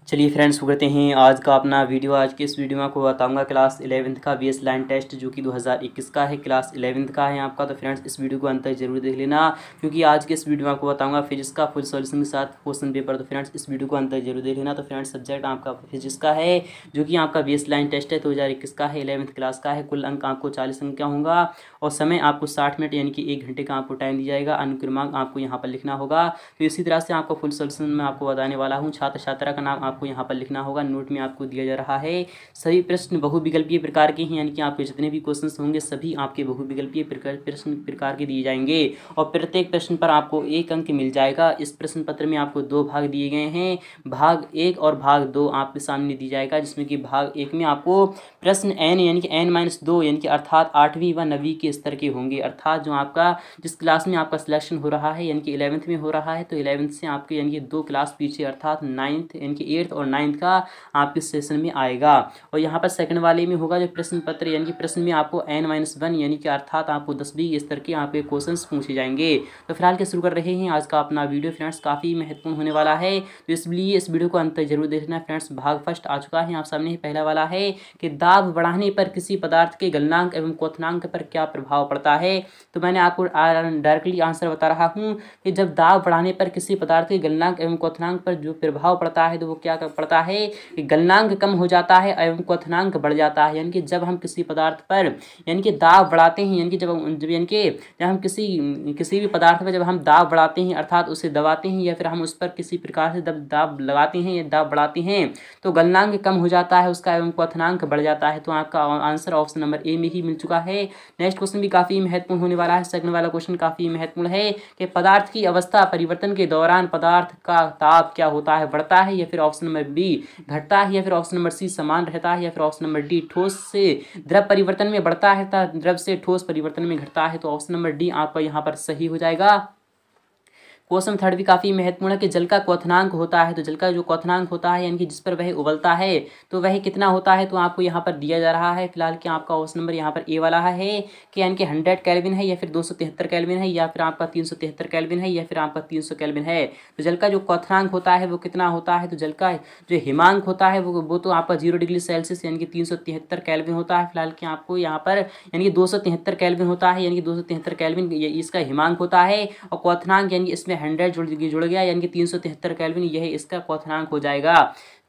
चलिए फ्रेंड्स, शुरू करते हैं आज का अपना वीडियो। आज के इस वीडियो में आपको बताऊंगा क्लास 11th का बेस लाइन टेस्ट जो कि 2021 का है, क्लास 11th का है आपका। तो फ्रेंड्स इस वीडियो को अंत तक जरूर देख लेना, क्योंकि आज के इस वीडियो में आपको बताऊंगा फिजिक्स का फुल सॉल्यूशन के साथ क्वेश्चन पेपर। तो फ्रेंड्स इस वीडियो को अंत तक जरूर देख लेना। तो फ्रेंड्स सब्जेक्ट आपका फिजिक्स का है जो कि आपका बेस लाइन टेस्ट है, 2021 का है, 11th क्लास का है। कुल अंक आपको 40 अंक का होगा और समय आपको 60 मिनट यानी कि 1 घंटे का आपको टाइम दिया जाएगा। अनुक्रमांक आपको यहाँ पर लिखना होगा। तो इसी तरह से आपको फुल सॉल्यूशन में आपको बताने वाला हूँ। छात्र छात्रा का नाम आपको यहाँ पर लिखना होगा, नोट में आपको दिया जा रहा है। सभी प्रश्न बहुविकल्पीय प्रकार के हैं, यानी कि आपके जितने भी क्वेश्चंस होंगे सभी आपके बहुविकल्पीय प्रश्न प्रकार के दिए जाएंगे और प्रत्येक प्रश्न पर आपको 1 अंक मिल जाएगा। इस प्रश्न पत्र में आपको 2 भाग दिए गए हैं, भाग 1 और भाग 2 आपके सामने दी जाएगा, जिसमें कि भाग 1 में आपको प्रश्न n यानी कि n-2 यानी कि अर्थात 8वीं व 9वीं के स्तर के होंगे। अर्थात जो आपका जिस क्लास में आपका सिलेक्शन हो रहा है यानी कि 11th में हो रहा है, तो 11th से आपके यानी कि 2 क्लास पीछे अर्थात 9th यानी कि 8th और 9th का आपके सेशन में आएगा। और यहाँ पर सेकंड वाले में होगा जो प्रश्न पत्र यानी कि प्रश्न में आपको n-1 यानी कि अर्थात आपको 10वीं स्तर के आपके क्वेश्चंस पूछे जाएंगे। तो फिलहाल के शुरू कर रहे हैं आज का अपना वीडियो। फ्रेंड्स काफ़ी महत्वपूर्ण होने वाला है, तो इसलिए इस वीडियो को अंत तक जरूर देखना। फ्रेंड्स भाग फर्स्ट आ चुका है आप सामने। पहला वाला है कि दाब बढ़ाने पर किसी पदार्थ के गलनांक एवं क्वथनांक पर क्या प्रभाव पड़ता है। तो मैंने आपको डायरेक्टली आंसर बता रहा हूँ कि जब दाब बढ़ाने पर किसी पदार्थ के गलनांक एवं क्वथनांक पर जो प्रभाव पड़ता है तो वो क्या पड़ता है कि गलनांक कम हो जाता है एवं क्वथनांक बढ़ जाता है। यानी कि जब हम किसी पदार्थ पर यानी कि दाब बढ़ाते हैं, यानी कि जब हम किसी भी पदार्थ पर जब हम दाब बढ़ाते हैं अर्थात उसे दबाते हैं या फिर हम उस पर किसी प्रकार से दाब लगाते हैं या दाब बढ़ाते हैं तो गलनांक कम हो जाता है उसका एवं क्वथनांक बढ़ जाता है। तो आपका आंसर ऑप्शन नंबर ए में ही मिल चुका है। नेक्स्ट क्वेश्चन भी काफ़ी महत्वपूर्ण होने वाला है। सेकंड वाला क्वेश्चन काफ़ी महत्वपूर्ण है कि पदार्थ की अवस्था परिवर्तन के दौरान पदार्थ का ताप क्या होता है, बढ़ता है या फिर ऑप्शन नंबर बी घटता है या फिर ऑप्शन नंबर सी समान रहता है या फिर ऑप्शन नंबर डी ठोस से द्रव परिवर्तन में बढ़ता है तथा द्रव से ठोस परिवर्तन में घटता है। तो ऑप्शन नंबर डी आपका यहाँ पर सही हो जाएगा। क्वेश्चन थर्ड भी काफ़ी महत्वपूर्ण है कि जल का क्वथनांक होता है, तो जल का जो क्वथनांक होता है यानी कि जिस पर वह उबलता है तो वह कितना होता है, तो आपको यहाँ पर दिया जा रहा है। फिलहाल कि आपका ऑप्शन नंबर यहाँ पर ए वाला है कि यानी कि 100 केल्विन है या फिर 273 केल्विन है या फिर आपका 373 केल्विन है या फिर आपका 300 केल्विन है। तो जल का जो क्वथनांक होता है वो कितना होता है, तो जल का जो हिमांक होता है वो तो आपका 0 डिग्री सेल्सियस यानी कि 373 केल्विन होता है। फिलहाल कि आपको यहाँ पर यानी कि 273 केल्विन होता है, यानी कि 273 केल्विन इसका हिमांक होता है और क्वथनांक यानी कि इसमें 100 जुड़ गया यानी कि 373 केल्विन, यह इसका क्वथनांक हो जाएगा।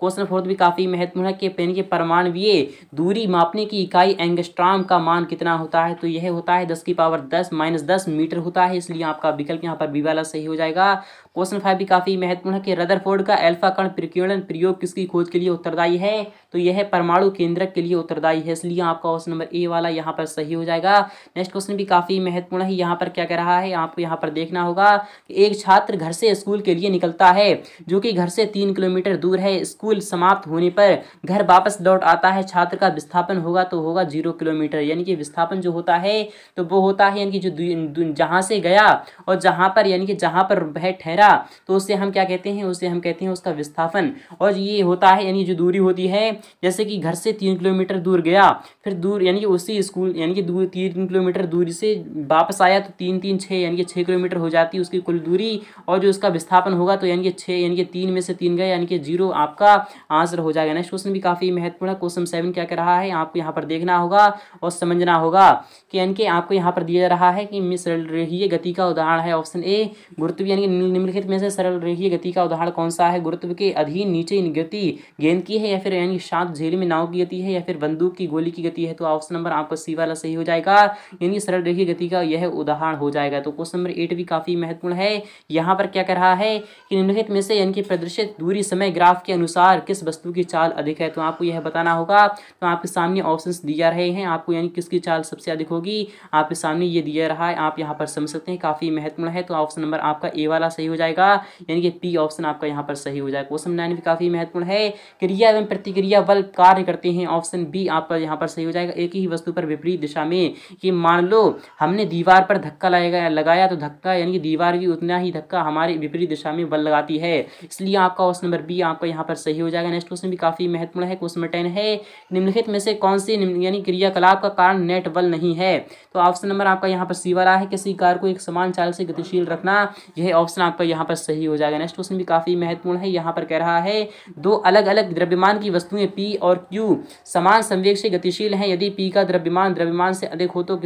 क्वेश्चन फोर्थ भी काफ़ी महत्वपूर्ण है कि पेन की परमाणुवीय दूरी मापने की इकाई एंगस्ट्रॉम का मान कितना होता है, तो यह होता है 10⁻10 - 10 मीटर होता है, इसलिए आपका विकल्प यहाँ पर बी वाला सही हो जाएगा। क्वेश्चन 5 भी काफ़ी महत्वपूर्ण है कि रदरफोर्ड का अल्फा कण प्रकीर्णन प्रयोग किसकी खोज के लिए उत्तरदायी है, तो यह परमाणु केंद्रक के लिए उत्तरदायी है, इसलिए आपका ऑप्शन नंबर ए वाला यहाँ पर सही हो जाएगा। नेक्स्ट क्वेश्चन भी काफ़ी महत्वपूर्ण है। यहाँ पर क्या कह रहा है, आपको यहाँ पर देखना होगा कि एक छात्र घर से स्कूल के लिए निकलता है जो कि घर से 3 किलोमीटर दूर है। स्कूल समाप्त होने पर घर वापस लौट आता है। छात्र का विस्थापन होगा तो होगा 0 किलोमीटर, यानी कि विस्थापन जो होता है तो वो होता है यानी कि जो जहाँ से गया और जहाँ पर यानी कि जहाँ पर वह ठहरा तो उसे हम क्या कहते हैं, उसे हम कहते हैं उसका विस्थापन। और ये होता है यानी जो दूरी होती है, जैसे कि घर से 3 किलोमीटर दूर गया फिर दूर यानी कि उसी स्कूल यानी कि 3 किलोमीटर दूरी से वापस आया तो 3 3 6 यानी कि 6 किलोमीटर हो जाती है उसकी कुल दूरी। और जो उसका विस्थापन होगा तो यानी कि 6 यानी कि 3 में से 3 गए यानी कि 0 आपका आंसर हो जाएगा। नेक्स्ट क्वेश्चन भी काफी महत्वपूर्ण है। क्वेश्चन 7 क्या कर रहा है, आपको यहाँ पर देखना होगा और समझना होगा कि यानी कि आपको यहाँ पर दिया जा रहा है कि सरल रेखीय गति का उदाहरण है ऑप्शन ए गुरुत्व, यानी कि निम्नलिखित में से सरल रेखीय गति का उदाहरण कौन सा है। गुरुत्व के अधीन नीचे गति गेंद की है या फिर यानी शांत झील में नाव की गति है या फिर बंदूक की गोली की गति है, तो ऑप्शन नंबर आपका सी वाला सही हो जाएगा, यानी सरल रेखीय गति का यह उदाहरण हो जाएगा। तो क्वेश्चन नंबर 8 भी काफी महत्वपूर्ण है। यहाँ पर क्या कर रहा है कि निम्नलिखित में से यानी कि प्रदर्शित दूरी समय ग्राफ के अनुसार किस वस्तु की चाल अधिक है, तो आपको यह बताना होगा। तो आपके सामने ऑप्शंस दिया रहे हैं आपको, यानी किसकी चाल सबसे अधिक होगी आपके सामने ये दिया रहा है, आप यहाँ पर समझ सकते हैं, काफी महत्वपूर्ण है। तो ऑप्शन नंबर आपका ए वाला सही हो जाएगा, यानी कि पी ऑप्शन आपका यहाँ पर सही हो जाएगा। क्वेश्चन 9 भी काफी महत्वपूर्ण है। क्रिया एवं प्रतिक्रिया बल कार्य करते हैं, ऑप्शन बी आपका यहाँ पर सही हो जाएगा। एक ही वस्तु पर विपरीत दिशा में, कि मान लो हमने दीवार पर धक्का लगाया तो धक्का यानी कि दीवार भी उतना ही धक्का हमारे विपरीत दिशा में बल लगाती है, इसलिए आपका ऑप्शन नंबर बी आपका यहाँ पर सही सही हो जाएगा। नेक्स्ट क्वेश्चन भी काफी महत्वपूर्ण है। क्वेश्चन नंबर 10 है, निम्नलिखित में से कौन सी यानी क्रियाकलाप का कारण नेट बल नहीं है? तो ऑप्शन नंबर आपका यहाँ पर सी वाला है, किसी कार को एक समान चाल से गतिशील रखना। यह ऑप्शन आपका यहाँ पर सही हो जाएगा। नेक्स्ट क्वेश्चन भी काफी महत्वपूर्ण है। यहाँ पर कह रहा है, दो अलग अलग द्रव्यमान की वस्तुएं P और Q समान संवेग से गतिशील हैं। यदि P का द्रव्यमान से अधिक हो तो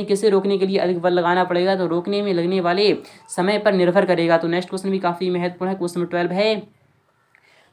किसे रोकने के लिए अधिक बल लगाना पड़ेगा? तो रोकने में लगने वाले समय पर निर्भर करेगा। तो नेक्स्ट क्वेश्चन भी काफी महत्वपूर्ण है। क्वेश्चन नंबर 12 है,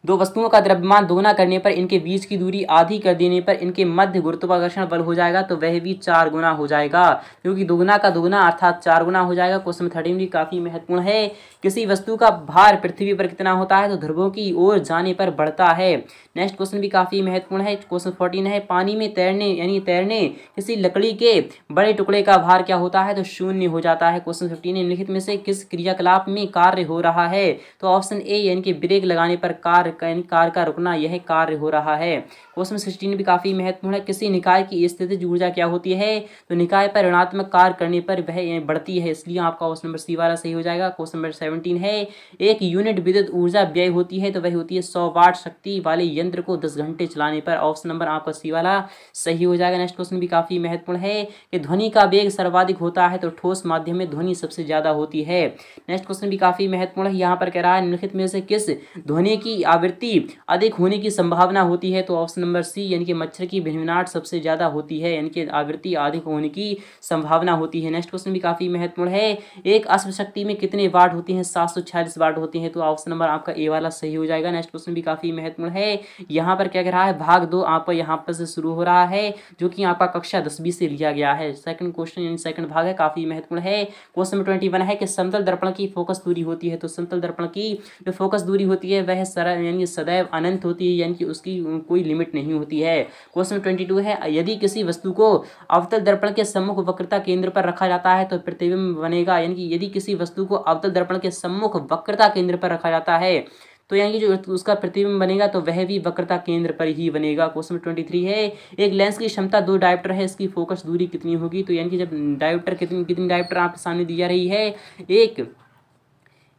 दो वस्तुओं का द्रव्यमान दोगुना करने पर इनके बीच की दूरी आधी कर देने पर इनके मध्य गुरुत्वाकर्षण बल हो जाएगा। तो वह भी 4 गुना हो जाएगा, क्योंकि दोगुना का दोगुना अर्थात 4 गुना हो जाएगा। क्वेश्चन 13 भी काफी महत्वपूर्ण है। किसी वस्तु का भार पृथ्वी पर कितना होता है? तो ध्रुवों की ओर जाने पर बढ़ता है। नेक्स्ट क्वेश्चन भी काफी महत्वपूर्ण है। क्वेश्चन 14 है, पानी में तैरने किसी लकड़ी के बड़े टुकड़े का भार क्या होता है? तो 0 हो जाता है। क्वेश्चन 15 है, निम्नलिखित में से किस क्रियाकलाप में कार्य हो रहा है? तो ऑप्शन ए यानी कि ब्रेक लगाने पर कार का रुकना, यह कार्य हो रहा है। क्वेश्चन 16 भी काफी महत्वपूर्ण है। किसी निकाय की स्थितिज ऊर्जा क्या होती है? तो निकाय पर ऋणात्मक कार्य करने पर वह बढ़ती है, इसलिए आपका ऑप्शन नंबर सी वाला सही हो जाएगा। क्वेश्चन नंबर 17 है, एक यूनिट विद्युत ऊर्जा व्यय होती है तो वह होती है 100 वाट शक्ति वाले यंत्र को 10 घंटे चलाने पर। ऑप्शन नंबर आपका सी वाला सही हो जाएगा। नेक्स्ट क्वेश्चन भी काफी महत्वपूर्ण है कि ध्वनि का वेग सर्वाधिक होता है तो ठोस माध्यम में ध्वनि सबसे ज्यादा होती है। नेक्स्ट क्वेश्चन भी काफी महत्वपूर्ण है। यहाँ पर कह रहा है, निम्नलिखित में से किस ध्वनि की आवृत्ति अधिक होने की संभावना होती है? तो ऑप्शन नंबर सी यानी कि मच्छर की भिनभिनाहट सबसे ज्यादा होती है, यानी कि आवृत्ति अधिक होने की संभावना होती है। नेक्स्ट क्वेश्चन भी काफी महत्वपूर्ण है। एक अश्व शक्ति में कितने वाट होती हैं? 746 वाट होती हैं। तो ऑप्शन नंबर आपका ए वाला सही हो जाएगा। नेक्स्ट क्वेश्चन भी काफी महत्वपूर्ण है। यहाँ पर क्या कह रहा है, भाग 2 आपका यहाँ पर से शुरू हो रहा है, जो कि आपका कक्षा 10वीं से लिया गया है। सेकंड क्वेश्चन यानी सेकंड भाग है, काफी महत्वपूर्ण है। क्वेश्चन नंबर 21 है कि समतल दर्पण की फोकस दूरी होती है। तो समतल दर्पण की जो फोकस दूरी होती है वह यानी सदैव अनंत होती है, यानी कि उसकी कोई लिमिट नहीं होती है। क्वेश्चन 22 है, यदि किसी वस्तु को अवतल दर्पण के सम्मुख वक्रता केंद्र पर रखा जाता है तो प्रतिबिंब बनेगा। यानी कि यदि किसी वस्तु को अवतल दर्पण के सम्मुख वक्रता केंद्र पर रखा जाता है तो यानी कि जो उसका प्रतिबिंब बनेगा तो वह भी वक्रता केंद्र पर ही बनेगा। क्वेश्चन 23 है, एक लेंस की क्षमता 2 डायोप्टर है, इसकी फोकस दूरी कितनी होगी? तो यानी कि जब डायोप्टर कितनी डायोप्टर आपके सामने दी जा रही है,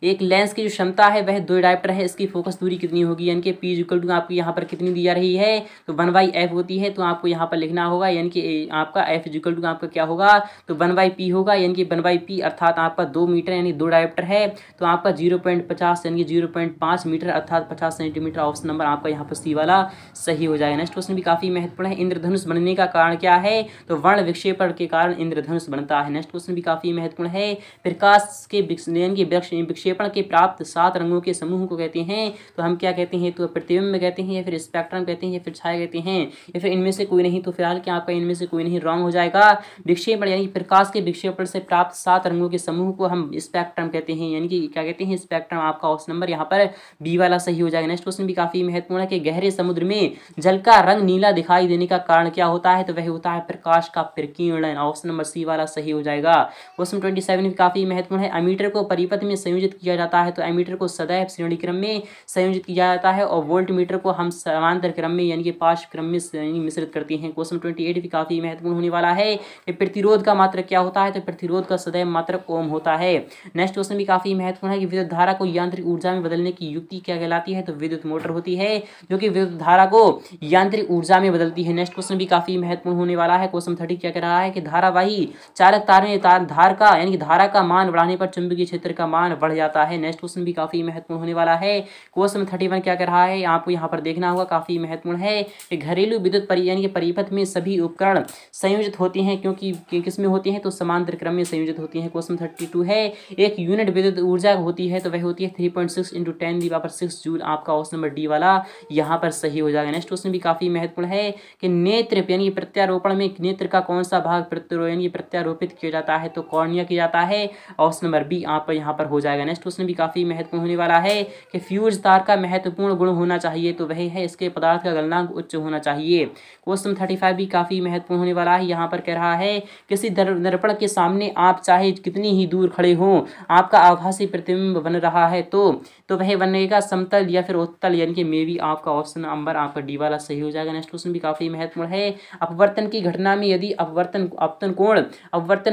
एक लेंस की जो क्षमता है वह 2 डायोप्टर है, इसकी फोकस दूरी कितनी होगी? यानी कि P इक्वल टू आपको यहाँ पर कितनी दी जा रही है? तो 1/f होती है, तो आपको यहाँ पर लिखना होगा, यानी कि आपका f इक्वल टू आपका क्या होगा? तो 1/p होगा, यानी कि 1/p अर्थात आपका 2 मीटर यानी 2 डायोप्टर है, तो आपका 0.50 यानी कि 0.5 मीटर अर्थात 50 सेंटीमीटर। ऑप्शन नंबर आपका यहाँ पर सी वाला सही हो जाएगा। नेक्स्ट क्वेश्चन भी काफी महत्वपूर्ण है। इंद्रधनुष बनने का कारण क्या है? तो वर्ण विक्षेपण के कारण इंद्रधनुष बनता है। नेक्स्ट क्वेश्चन भी काफी महत्वपूर्ण है। प्रकाश के विक्षेपण के प्राप्त 7 रंगों के समूह को कहते हैं, तो हम क्या कहते हैं? तो प्रतिबिंब कहते हैं, या फिर स्पेक्ट्रम कहते हैं, या फिर छाया कहते हैं, या फिर इनमें से कोई नहीं। तो फिलहाल क्या आपका इनमें से कोई नहीं, रॉन्ग हो जाएगा। विक्षेपण यानी प्रकाश के विक्षेपण से प्राप्त 7 रंगों के समूह को हम स्पेक्ट्रम कहते हैं, यानी कि क्या कहते हैं? स्पेक्ट्रम। आपका ऑप्शन नंबर यहाँ पर बी वाला सही हो जाएगा। नेक्स्ट क्वेश्चन भी काफी महत्वपूर्ण है कि गहरे समुद्र में जल का रंग नीला दिखाई देने का कारण क्या होता है? तो वह होता है प्रकाश का प्रकीर्णन। ऑप्शन नंबर सी वाला सही हो जाएगा। क्वेश्चन 27 भी काफी महत्वपूर्ण है। अमीटर को परिपथ में संयोजित किया जाता है, तो एमीटर को सदैव श्रेणी क्रम में संयोजित किया जाता है, और वोल्ट मीटर को हम समांतर क्रम में यानी कि पार्श्व क्रम में मिश्रित करते हैं। क्वेश्चन 28 भी काफी महत्वपूर्ण होने वाला है कि प्रतिरोध का मात्रक क्या होता है? तो प्रतिरोध का सदैव मात्रक ओम होता है। नेक्स्ट क्वेश्चन भी काफी महत्वपूर्ण है कि विद्युत धारा को यांत्रिक ऊर्जा में बदलने की युक्ति क्या कहलाती है? तो विद्युत मोटर होती है, जो कि विद्युत धारा को यांत्रिक ऊर्जा में बदलती है। नेक्स्ट क्वेश्चन भी काफी महत्वपूर्ण होने वाला है। क्वेश्चन 30 क्या कह रहा है कि धारावाही चालक तार में धार का यानी कि धारा का मान बढ़ाने पर चुंबकीय क्षेत्र का मान बढ़ जाता है। नेक्स्ट क्वेश्चन भी काफी महत्वपूर्ण होने वाला है। क्वेश्चन 31 क्या कह रहा है? आपको यहाँ पर देखना होगा, काफी महत्वपूर्ण है कि घरेलू विद्युत यानी कि परिपथ में सभी उपकरण संयोजित होते हैं, क्योंकि किस में होते हैं? तो समांतर क्रम में संयोजित होती हैं। क्वेश्चन 32 है, एक यूनिट विद्युत ऊर्जा होती है तो वह होती है 3.6 × 10⁻6 जूल। आपका ऑप्शन नंबर डी वाला यहाँ पर सही हो जाएगा। नेक्स्ट क्वेश्चन भी काफी महत्वपूर्ण है कि नेत्र यानी प्रत्यारोपण में नेत्र का कौन सा भाग प्रत्यारोपित किया जाता है? तो कॉर्निया किया जाता है। ऑप्शन नंबर बी आपका यहाँ पर हो जाएगा। नेक्स्ट क्वेश्चन भी काफी महत्वपूर्ण होने वाला है कि फ्यूज तार का महत्वपूर्ण गुण होना चाहिए, तो वह है इसके पदार्थ का गलनांक उच्च होना चाहिए। क्वेश्चन 35 भी काफी महत्वपूर्ण होने वाला है। यहाँ पर कह रहा है किसी दर्पण के सामने आप चाहे कितनी ही दूर खड़े हों, आपका आभासी प्रतिबिंब बन रहा है, तो तो वह बनेगा समतल या फिर उत्तल, यानी कि मे भी आपका ऑप्शन नंबर आपका डी वाला सही हो जाएगा। नेक्स्ट क्वेश्चन भी काफी महत्वपूर्ण है। अपवर्तन की घटना में यदि अपवर्तन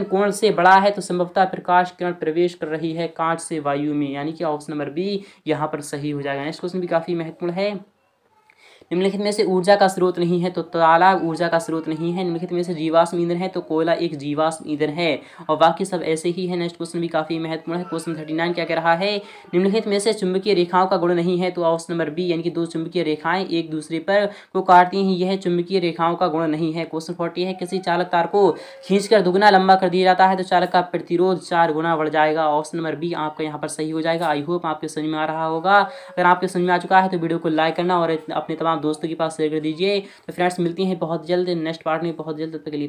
कोण से बड़ा है तो संभवतः प्रकाश किरण प्रवेश कर रही है कांच से वायु में, यानी कि ऑप्शन नंबर बी यहाँ पर सही हो जाएगा। नेक्स्ट क्वेश्चन भी काफी महत्वपूर्ण है। निम्नलिखित में से ऊर्जा का स्रोत नहीं है तो ताला ऊर्जा का स्रोत नहीं है। निम्नलिखित में से जीवाश्म ईंधन है तो कोयला एक जीवाश्म ईंधन है, और बाकी सब ऐसे ही है। नेक्स्ट क्वेश्चन भी काफी महत्वपूर्ण है। क्वेश्चन 39 क्या कह रहा है, निम्नलिखित में से चुंबकीय रेखाओं का गुण नहीं है तो ऑप्शन नंबर बी, यानी कि दो चुंबकीय रेखाएं एक दूसरे पर को काटती हैं, यह चुंबकीय रेखाओं का गुण नहीं है। क्वेश्चन 40 है, किसी चालक तार को खींचकर दुगना लंबा कर दिया जाता है तो चालक का प्रतिरोध 4 गुना बढ़ जाएगा। ऑप्शन नंबर बी आपका यहाँ पर सही हो जाएगा। आई होप आपके समझ में आ रहा होगा। अगर आपके समझ में आ चुका है तो वीडियो को लाइक करना और अपने तमाम दोस्तों के पास शेयर कर दीजिए। तो फ्रेंड्स मिलती हैं बहुत जल्द नेक्स्ट पार्ट में, बहुत जल्द। तब तक के लिए